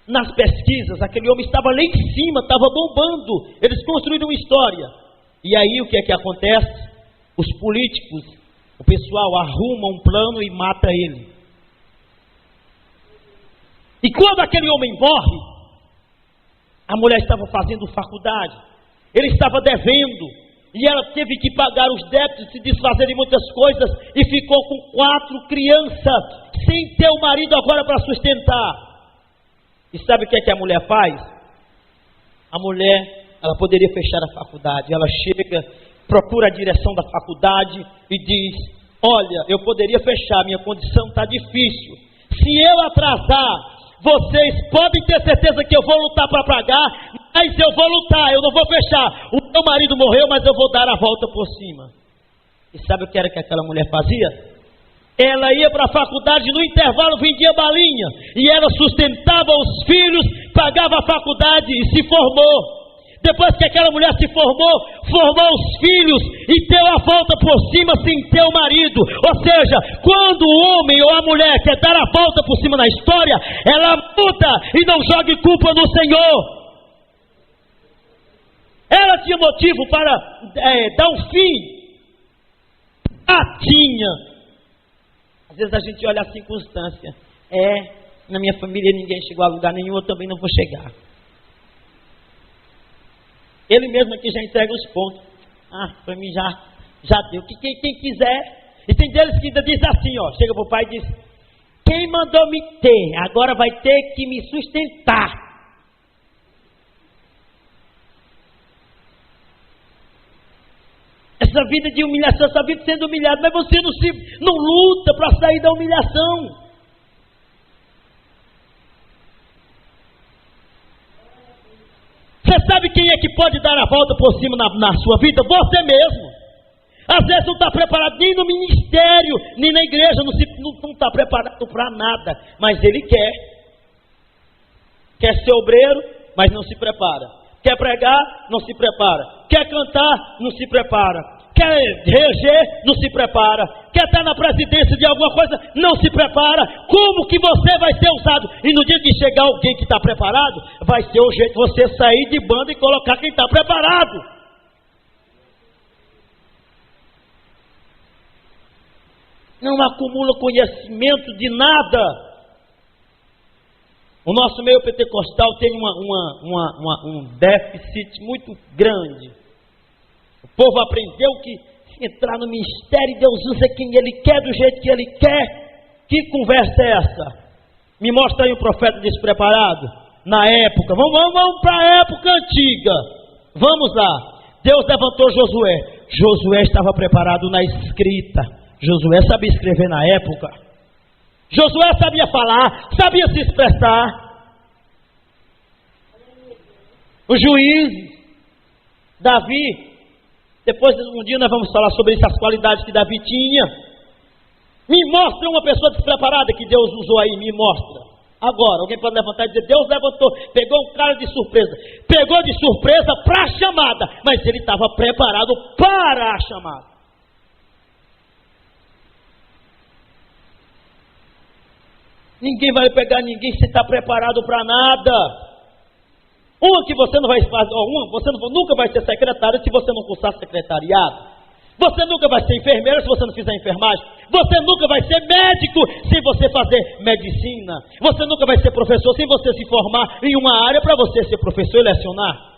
Nas pesquisas, aquele homem estava lá em cima, estava bombando. Eles construíram uma história. E aí o que é que acontece? Os políticos, o pessoal arruma um plano e mata ele. E quando aquele homem morre, a mulher estava fazendo faculdade, ele estava devendo, e ela teve que pagar os débitos, se desfazer de muitas coisas, e ficou com 4 crianças, sem ter o marido agora para sustentar. E sabe o que é que a mulher faz? A mulher, ela poderia fechar a faculdade. Ela chega, procura a direção da faculdade e diz: olha, eu poderia fechar, minha condição está difícil. Se eu atrasar, vocês podem ter certeza que eu vou lutar para pagar, mas eu vou lutar, eu não vou fechar. O meu marido morreu, mas eu vou dar a volta por cima. E sabe o que era que aquela mulher fazia? Ela ia para a faculdade, no intervalo vendia balinha, e ela sustentava os filhos, pagava a faculdade e se formou. Depois que aquela mulher se formou, formou os filhos e deu a volta por cima sem ter o marido. Ou seja, quando o homem ou a mulher quer dar a volta por cima na história, ela muda e não jogue culpa no Senhor. Ela tinha motivo para dar um fim. Tinha. Às vezes a gente olha a circunstância. Na minha família ninguém chegou a lugar nenhum, eu também não vou chegar. Ele mesmo aqui já entrega os pontos. Para mim já deu. Quem quiser. E tem deles que ainda diz assim, ó. Chega para o pai e diz: quem mandou me ter, agora vai ter que me sustentar. Essa vida de humilhação, essa vida sendo humilhado, mas você não luta para sair da humilhação. Você sabe quem é que pode dar a volta por cima na sua vida? Você mesmo. Às vezes não está preparado nem no ministério, nem na igreja, não está preparado para nada, mas ele quer. Quer ser obreiro, mas não se prepara. Quer pregar, não se prepara. Quer cantar, não se prepara. Quer reger, não se prepara. Quer estar na presidência de alguma coisa, não se prepara. Como que você vai ser usado? E no dia que chegar alguém que está preparado, vai ser o jeito de você sair de banda e colocar quem está preparado. Não acumula conhecimento de nada. O nosso meio pentecostal tem um déficit muito grande. O povo aprendeu que se entrar no ministério, Deus usa quem Ele quer, do jeito que Ele quer. Que conversa é essa? Me mostra aí um profeta despreparado. Na época, vamos para a época antiga. Vamos lá. Deus levantou Josué. Josué estava preparado na escrita. Josué sabia escrever na época. Josué sabia falar, sabia se expressar. Os juízes, Davi, depois um dia nós vamos falar sobre essas qualidades que Davi tinha. Me mostra uma pessoa despreparada que Deus usou aí, me mostra. Agora, alguém pode levantar e dizer: Deus levantou, pegou um cara de surpresa. Pegou de surpresa para a chamada, mas ele estava preparado para a chamada. Ninguém vai pegar ninguém se está preparado para nada. Uma que você não vai fazer, nunca vai ser secretária se você não cursar secretariado. Você nunca vai ser enfermeira se você não fizer enfermagem. Você nunca vai ser médico se você fazer medicina. Você nunca vai ser professor sem você se formar em uma área para você ser professor e lecionar.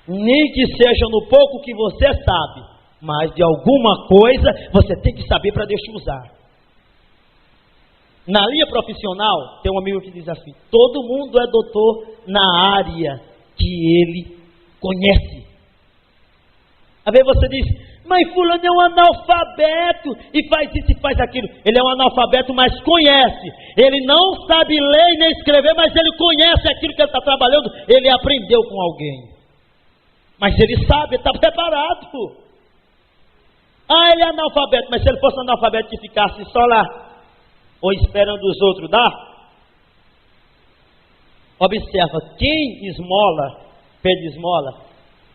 Nem que seja no pouco que você sabe. Mas de alguma coisa você tem que saber para Deus te usar. Na linha profissional, tem um amigo que diz assim: todo mundo é doutor na área que ele conhece. Às vezes você diz: mas fulano é um analfabeto e faz isso e faz aquilo. Ele é um analfabeto, mas conhece. Ele não sabe ler nem escrever, mas ele conhece aquilo que ele está trabalhando. Ele aprendeu com alguém. Mas ele sabe, está preparado. Ele é analfabeto, mas se ele fosse analfabeto que ficasse só lá, ou esperando os outros dar, observa, quem esmola, pede esmola,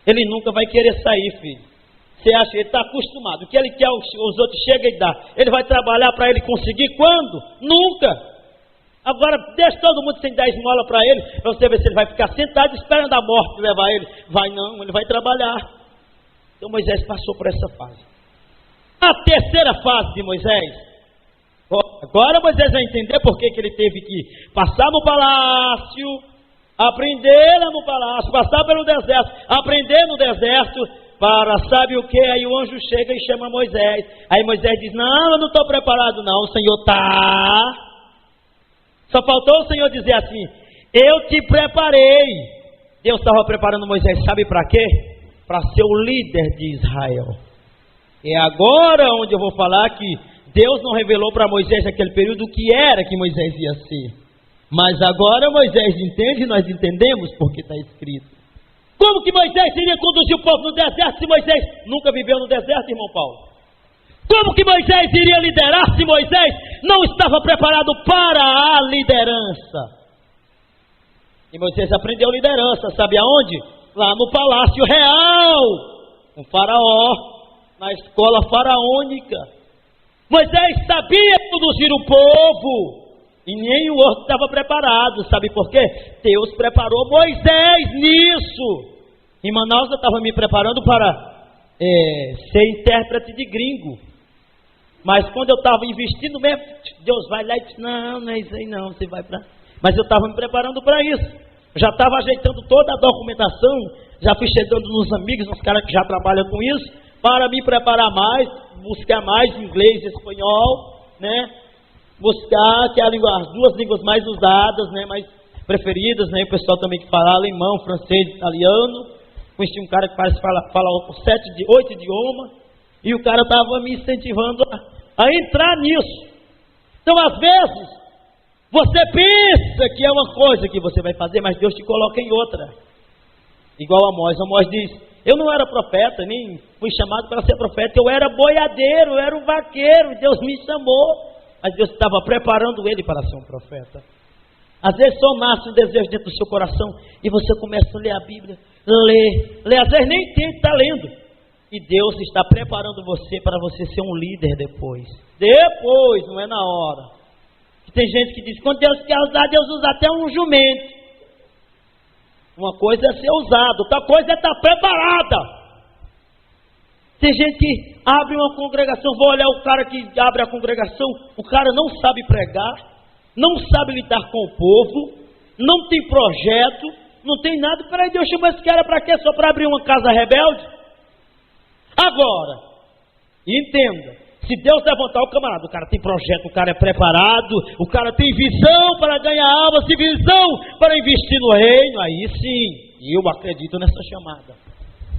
ele nunca vai querer sair, filho. Você acha que ele está acostumado, o que ele quer, os outros chegam e dá. Ele vai trabalhar para ele conseguir quando? Nunca. Agora, deixa todo mundo sem dar esmola para ele, para você ver se ele vai ficar sentado esperando a morte levar ele. Vai não, ele vai trabalhar. Então Moisés passou por essa fase. A terceira fase de Moisés, agora Moisés vai entender por que ele teve que passar no palácio, aprender lá no palácio, passar pelo deserto, aprender no deserto, para sabe o que? Aí o anjo chega e chama Moisés. Aí Moisés diz, não, eu não estou preparado não, o Senhor está. Só faltou o Senhor dizer assim, eu te preparei. Deus estava preparando Moisés, sabe para quê? Para ser o líder de Israel. É agora onde eu vou falar que Deus não revelou para Moisés naquele período o que era que Moisés ia ser. Mas agora Moisés entende e nós entendemos porque está escrito. Como que Moisés iria conduzir o povo no deserto se Moisés nunca viveu no deserto, irmão Paulo? Como que Moisés iria liderar se Moisés não estava preparado para a liderança? E Moisés aprendeu liderança, sabe aonde? Lá no palácio real, com Faraó, na escola faraônica. Moisés sabia conduzir o povo. E nem o outro estava preparado, sabe por quê? Deus preparou Moisés nisso. Em Manaus eu estava me preparando para ser intérprete de gringo. Mas quando eu estava investindo mesmo, Deus vai lá e diz, não é isso aí não, você vai para... Mas eu estava me preparando para isso. Já estava ajeitando toda a documentação, já fui chegando nos amigos, nos caras que já trabalham com isso, para me preparar mais, buscar mais inglês e espanhol, né? Buscar que é as duas línguas mais usadas, né, mais preferidas, né, o pessoal também que fala alemão, francês, italiano. Conheci um cara que parece fala 8 idiomas, e o cara estava me incentivando a entrar nisso. Então, às vezes, você pensa que é uma coisa que você vai fazer, mas Deus te coloca em outra. Igual Amós. Amós diz, eu não era profeta, nem fui chamado para ser profeta, eu era boiadeiro, eu era um vaqueiro, Deus me chamou. Mas Deus estava preparando ele para ser um profeta. Às vezes só nasce um desejo dentro do seu coração e você começa a ler a Bíblia, lê, às vezes nem tem que estar lendo. E Deus está preparando você para você ser um líder depois. Depois, não é na hora. Tem gente que diz, quando Deus quer usar, Deus usa até um jumento. Uma coisa é ser usado, outra coisa é estar preparada. Tem gente que abre uma congregação, vou olhar o cara que abre a congregação, o cara não sabe pregar, não sabe lidar com o povo, não tem projeto, não tem nada. Peraí, Deus chamou esse cara para quê? Só para abrir uma casa rebelde? Agora, entenda, se Deus levantar o camarada, o cara tem projeto, o cara é preparado, o cara tem visão para ganhar almas e visão para investir no reino, aí sim, eu acredito nessa chamada.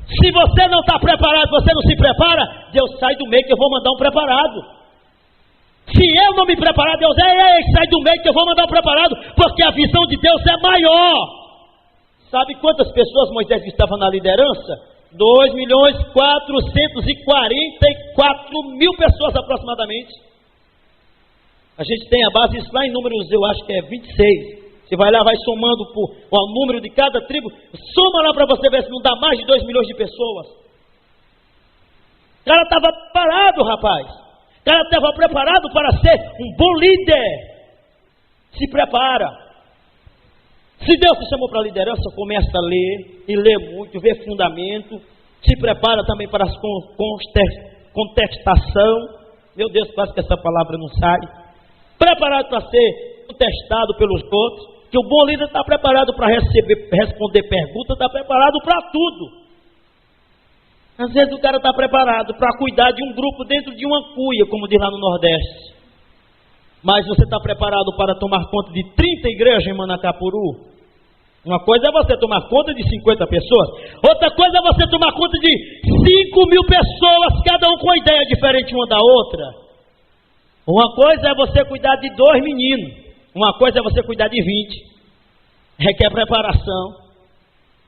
Se você não está preparado, você não se prepara, Deus sai do meio que eu vou mandar um preparado. Se eu não me preparar, Deus sai do meio que eu vou mandar um preparado, porque a visão de Deus é maior. Sabe quantas pessoas Moisés estava na liderança? 2.444.000 pessoas aproximadamente. A gente tem a base, isso lá em números, eu acho que é 26. Você vai lá, vai somando o número de cada tribo, soma lá para você ver se não dá mais de 2 milhões de pessoas. O cara estava preparado, rapaz. O cara estava preparado para ser um bom líder. Se prepara. Se Deus te chamou para a liderança, começa a ler, e lê muito, vê fundamento. Se prepara também para a contestação. Meu Deus, quase que essa palavra não sai. Preparado para ser contestado pelos outros. Que o bom líder está preparado para responder perguntas, está preparado para tudo. Às vezes o cara está preparado para cuidar de um grupo dentro de uma cuia, como diz lá no Nordeste. Mas você está preparado para tomar conta de 30 igrejas em Manacapuru? Uma coisa é você tomar conta de 50 pessoas, outra coisa é você tomar conta de 5.000 pessoas, cada um com uma ideia diferente uma da outra. Uma coisa é você cuidar de 2 meninos, uma coisa é você cuidar de 20. Requer preparação.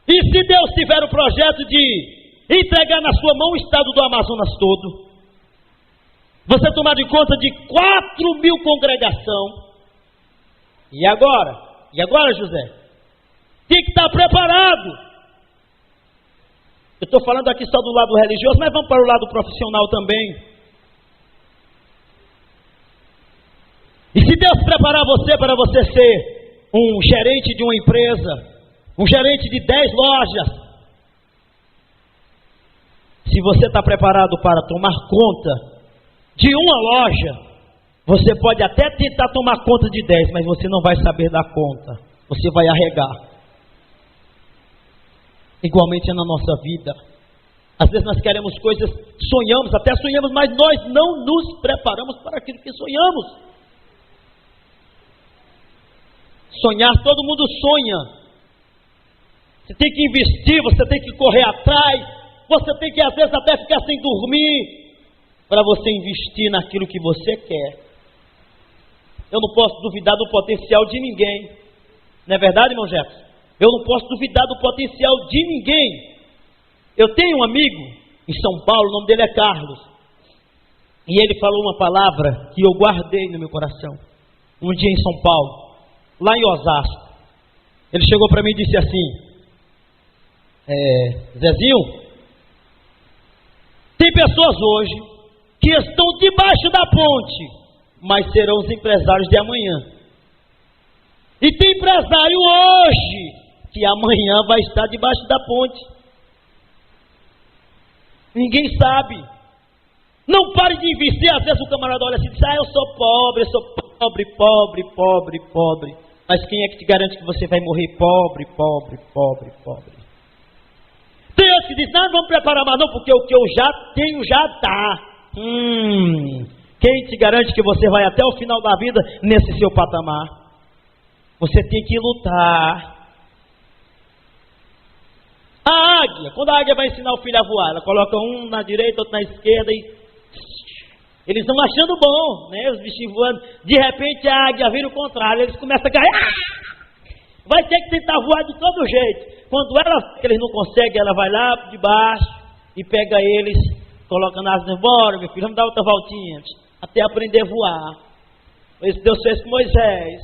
E se Deus tiver o projeto de entregar na sua mão o estado do Amazonas todo, você tomar de conta de 4.000 congregação, e agora? E agora, José? Tem que estar preparado. Eu estou falando aqui só do lado religioso, mas vamos para o lado profissional também. E se Deus preparar você para você ser um gerente de uma empresa, um gerente de 10 lojas, se você está preparado para tomar conta de uma loja, você pode até tentar tomar conta de 10, mas você não vai saber dar conta, você vai arregar. Igualmente é na nossa vida. Às vezes nós queremos coisas, sonhamos, até sonhamos, mas nós não nos preparamos para aquilo que sonhamos. Sonhar, todo mundo sonha. Você tem que investir, você tem que correr atrás, você tem que às vezes até ficar sem dormir, para você investir naquilo que você quer. Eu não posso duvidar do potencial de ninguém. Não é verdade, irmão Jefferson? Eu não posso duvidar do potencial de ninguém. Eu tenho um amigo em São Paulo, o nome dele é Carlos. E ele falou uma palavra que eu guardei no meu coração. Um dia em São Paulo, lá em Osasco. Ele chegou para mim e disse assim: Zezinho, tem pessoas hoje que estão debaixo da ponte, mas serão os empresários de amanhã. E tem empresário hoje que amanhã vai estar debaixo da ponte. Ninguém sabe. Não pare de investir. Às vezes o camarada olha assim e diz: eu sou pobre, pobre. Mas quem é que te garante que você vai morrer pobre? Tem outros que dizem: não vamos preparar mais não, porque o que eu já tenho já dá. Quem te garante que você vai até o final da vida nesse seu patamar? Você tem que lutar. A águia, quando a águia vai ensinar o filho a voar, ela coloca um na direita, outro na esquerda e eles estão achando bom, né? Os bichinhos voando. De repente a águia vira o contrário, eles começam a cair. Vai ter que tentar voar de todo jeito. Quando eles não conseguem, ela vai lá de baixo e pega eles, coloca nas asas. Bora, meu filho, vamos dar outra voltinha até aprender a voar. Isso Deus fez com Moisés.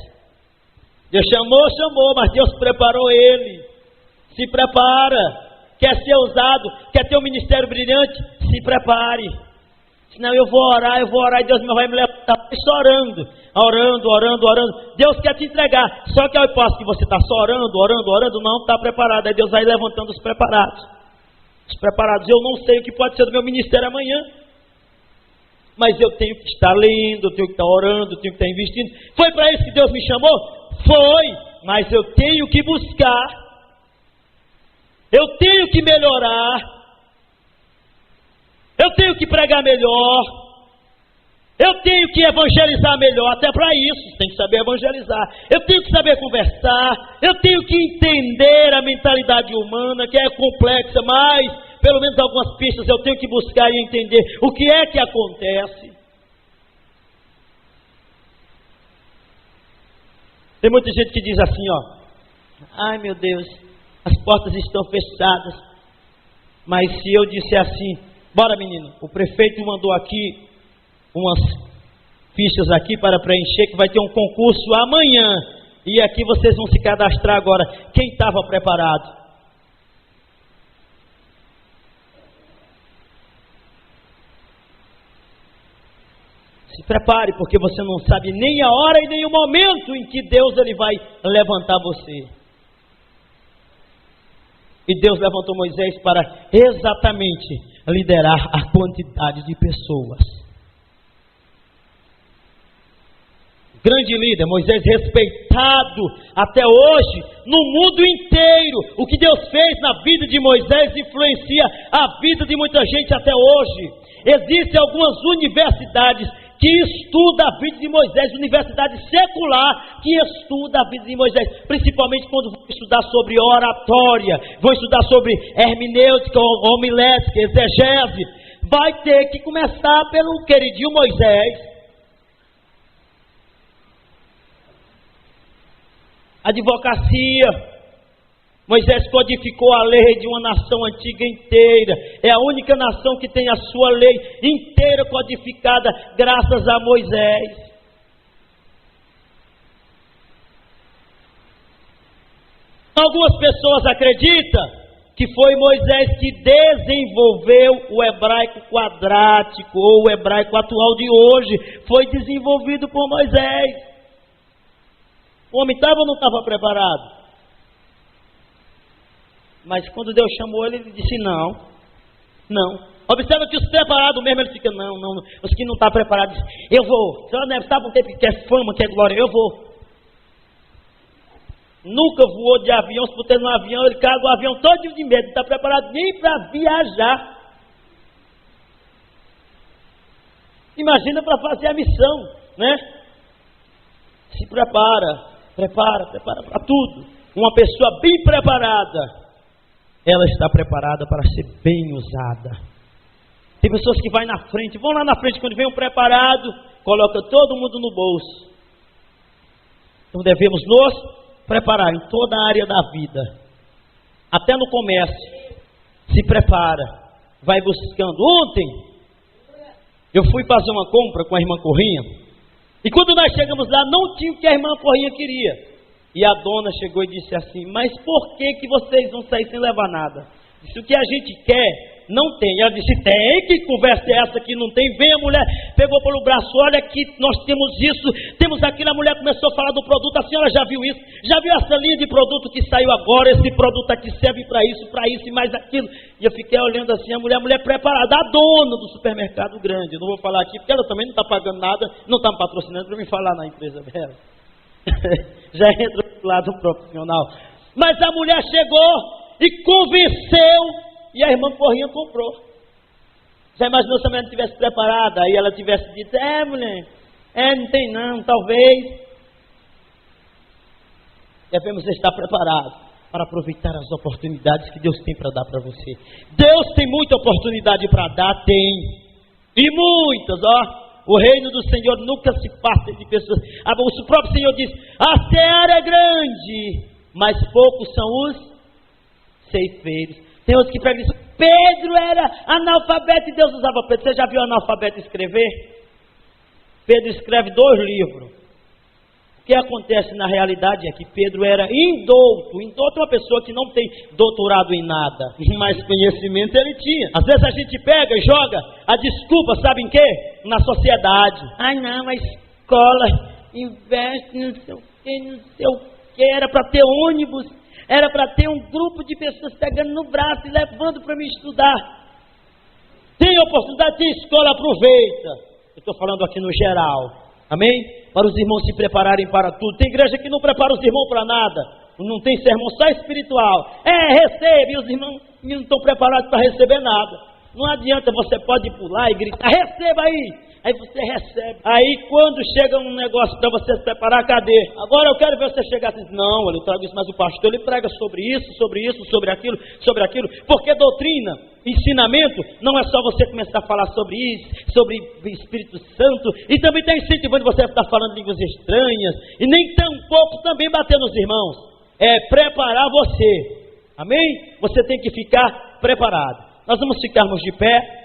Deus chamou, mas Deus preparou ele. Se prepara. Quer ser usado, quer ter um ministério brilhante? Se prepare. Senão eu vou orar e Deus vai me levantar orando. Deus quer te entregar. Só que ao passo que você está só orando, não está preparado. Aí Deus vai levantando os preparados. Eu não sei o que pode ser do meu ministério amanhã. Mas eu tenho que estar lendo, eu tenho que estar orando, eu tenho que estar investindo. Foi para isso que Deus me chamou? Foi, mas eu tenho que buscar. Eu tenho que melhorar. Eu tenho que pregar melhor. Eu tenho que evangelizar melhor. Até para isso, tem que saber evangelizar. Eu tenho que saber conversar. Eu tenho que entender a mentalidade humana, que é complexa, mas pelo menos algumas pistas eu tenho que buscar e entender o que é que acontece. Tem muita gente que diz assim, ai meu Deus, as portas estão fechadas. Mas se eu disser assim: bora menino, o prefeito mandou aqui umas fichas aqui para preencher, que vai ter um concurso amanhã, e aqui vocês vão se cadastrar agora. Quem estava preparado? Se prepare, porque você não sabe nem a hora e nem o momento em que Deus ele vai levantar você. E Deus levantou Moisés para exatamente liderar a quantidade de pessoas. Grande líder, Moisés respeitado até hoje no mundo inteiro. O que Deus fez na vida de Moisés influencia a vida de muita gente até hoje. Existem algumas universidades que estudam a vida de Moisés, universidade secular que estuda a vida de Moisés, principalmente quando vão estudar sobre oratória, vão estudar sobre hermenêutica, homilética, exegese. Vai ter que começar pelo queridinho Moisés. Advocacia. Moisés codificou a lei de uma nação antiga inteira. É a única nação que tem a sua lei inteira codificada graças a Moisés. Algumas pessoas acreditam que foi Moisés que desenvolveu o hebraico quadrático ou o hebraico atual de hoje. Foi desenvolvido por Moisés. O homem estava ou não estava preparado? Mas quando Deus chamou ele, ele disse não. Observa que os preparados mesmo, ele fica não. Os que não estão preparados dizem: eu vou. Sabe um tempo que quer fama, quer glória? Eu vou. Nunca voou de avião, se botar no avião, ele cai do avião todo de medo, não está preparado nem para viajar. Imagina para fazer a missão, né? Se prepara para tudo. Uma pessoa bem preparada, ela está preparada para ser bem usada. Tem pessoas que vão na frente, vão lá na frente, quando vem um preparado, coloca todo mundo no bolso. Então devemos nos preparar em toda a área da vida. Até no comércio, se prepara, vai buscando. Ontem, eu fui fazer uma compra com a irmã Corrinha, e quando nós chegamos lá, não tinha o que a irmã Corrinha queria. E a dona chegou e disse assim: mas por que vocês vão sair sem levar nada? Disse: o que a gente quer, não tem. Ela disse: tem, que conversa é essa que não tem? Vem a mulher, pegou pelo braço, olha aqui, nós temos isso, temos aquilo. A mulher começou a falar do produto. A senhora já viu isso? Já viu essa linha de produto que saiu agora? Esse produto aqui serve para isso e mais aquilo. E eu fiquei olhando assim, a mulher preparada, a dona do supermercado grande. Eu não vou falar aqui, porque ela também não está pagando nada, não está me patrocinando para me falar na empresa dela. Já entra do lado profissional. Mas a mulher chegou e convenceu, e a irmã Corrinha comprou. Já imaginou se a mulher não estivesse preparada? Aí ela tivesse dito: mulher, não tem não, talvez. Devemos estar preparados para aproveitar as oportunidades que Deus tem para dar para você. Deus tem muita oportunidade para dar, tem. E muitas, ó. O reino do Senhor nunca se farta de pessoas. O próprio Senhor diz: a seara é grande, mas poucos são os ceifeiros. Tem outros que pegam e dizem: Pedro era analfabeto e Deus usava Pedro. Você já viu analfabeto escrever? Pedro escreve 2 livros. O que acontece na realidade é que Pedro era indouto. Indouto é uma pessoa que não tem doutorado em nada, mas conhecimento ele tinha. Às vezes a gente pega e joga a desculpa, sabe em quê? Na sociedade. Ai não, a escola investe não sei o que, era para ter ônibus, era para ter um grupo de pessoas pegando no braço e levando para me estudar. Tem oportunidade, tem escola, aproveita. Eu estou falando aqui no geral. Amém? Para os irmãos se prepararem para tudo. Tem igreja que não prepara os irmãos para nada. Não tem sermão, só espiritual. Recebe. E os irmãos não estão preparados para receber nada. Não adianta, você pode pular e gritar: receba aí. Aí você recebe. Aí quando chega um negócio para você se preparar, cadê? Agora eu quero ver você chegar e dizer: não, eu trago isso, mas o pastor ele prega sobre isso, sobre aquilo. Porque doutrina, ensinamento, não é só você começar a falar sobre isso, sobre o Espírito Santo, e também está incentivando você a estar falando línguas estranhas, e nem tampouco também bater nos irmãos. É preparar você. Amém? Você tem que ficar preparado. Nós vamos ficarmos de pé.